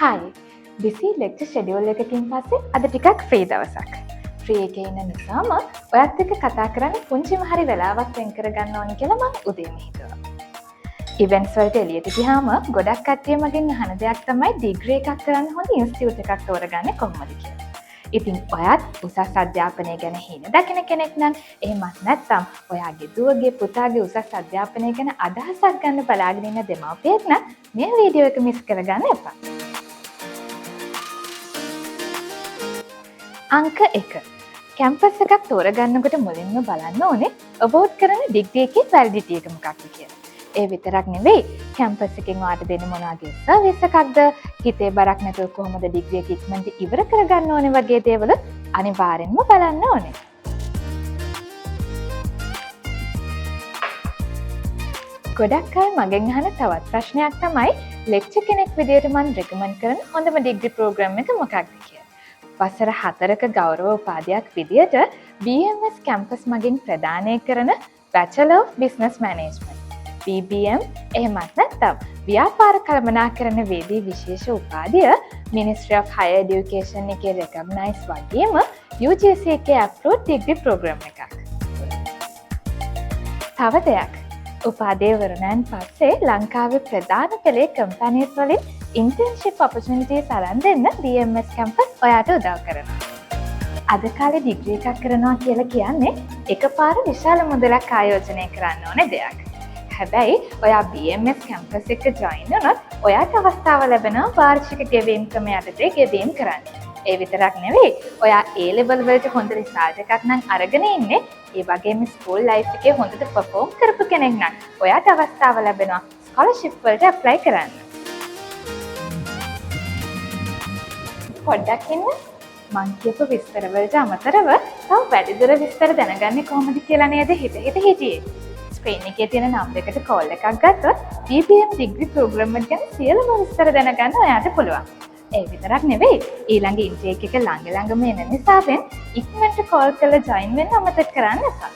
හයි busy lecture schedule එකකින් පස්සේ අද ටිකක් ෆ්‍රී දවසක්. ෆ්‍රී එකේ ඉන්න නිසාම ඔයත් එක්ක කතා කරන්න පුංචිම හරි වෙලාවක් වෙන් කරගන්න ඕනි කියලා මම උදේම හිතුවා. ඉවෙන්ට්ස් වලට එළියට ගියාම ගොඩක් කට්ටිය මගෙන් අහන දෙයක් තමයි ඩිග්‍රී එකක් කරන්න හොඳ ඉන්ස්ටිටියුට් එකක් තෝරගන්නේ කොහොමද කියලා. ඉතින් ඔයත් උසස් අධ්‍යාපනය ගැන හින දකින කෙනෙක් නම් එහෙමත් නැත්නම් ඔයාගේ දුවගේ පුතාගේ උසස් අධ්‍යාපනය ගැන අදහසක් ගන්න බලාගෙන ඉන්න දෙමව්පියෙක් නම් මේ වීඩියෝ එක මිස් කරගන්න එපා. අංක 1. කැම්පස් එකක් තෝරගන්නකොට මුලින්ම බලන්න ඕනේ අවෝඩ් කරන ඩිග්‍රී එකේ වැලිඩිටි එක මොකක්ද කියලා. ඒ විතරක් නෙවෙයි කැම්පස් එකෙන් ඔයාලට දෙන මොනවාගේ සර්විස් එකක්ද, හිතේ බරක් නැතුව කොහොමද ඩිග්‍රී එක ඉක්මනට ඉවර කරගන්න ඕනේ වගේ දේවල් අනිවාර්යෙන්ම බලන්න ඕනේ. ගොඩක් අය මගෙන් අහන තවත් ප්‍රශ්නයක් තමයි ලෙක්චර් කෙනෙක් විදියට මම රෙකමන්ඩ් කරන හොඳම ඩිග්‍රී ප්‍රෝග්‍රෑම් එක මොකක්ද කියලා. වසර 4ක ගෞරව උපාධියක් විදියට BMS කැම්පස් මගින් ප්‍රදානය කරන Bachelor of Business Management BBM එහෙමත් නැත්නම් ව්‍යාපාර කළමනාකරන වේදී විශේෂ උපාධිය Ministry of Higher Education එකේ recognize වගේම UGC එකේ approved degree program එකක්. තව දෙයක් උපාධිය වරණයන් පස්සේ ලංකාවේ ප්‍රධාන පෙළේ කම්පැනිස් වලින් internship opportunities අරන් දෙන්න BMS campus ඔයාට උදව් කරනවා. අද කාලේ ඩිග්‍රී එකක් කරනවා කියලා කියන්නේ එකපාර විශාල මුදලක් ආයෝජනය කරන්න ඕනේ දෙයක්. හැබැයි ඔයා BMS campus එක join වුණොත් ඔයාට අවස්ථාව ලැබෙනවා වාර්ෂික ගෙවීම් ක්‍රම යටතේ ගෙවීම් කරන්න. ඒ විතරක් නෙවෙයි ඔයා A level වලට හොඳ රිසල්ට් එකක් නම් අරගෙන ඉන්නේ ඒ වගේම ස්කූල් ලයිෆ් එකේ හොඳට perform කරපු කෙනෙක් නම් ඔයාට අවස්ථාව ලැබෙනවා ස්කෝලර්ෂිප් වලට apply කරන්න. පොඩ්ඩක් ඉන්න මං කියපු විස්තර වලට අමතරව තව වැඩිදුර විස්තර දැනගන්නේ කොහොමද කියලා නේද හිතියේ. ස්ක්‍රීන් එකේ තියෙන නම්බර් එකට කෝල් එකක් ගත්තොත් BBM ඩිග්‍රී ප්‍රෝග්‍රෑම් එක ගැන සියලුම විස්තර දැනගන්න ඔයාට පුළුවන්. ඒ විතරක් නෙවෙයි ඊළඟ ඉන්ටේක් එක ළඟම එන නිසාවෙන් ඉක්මනට කෝල් කරලා ජොයින් වෙන්න අමතක කරන්න එපා.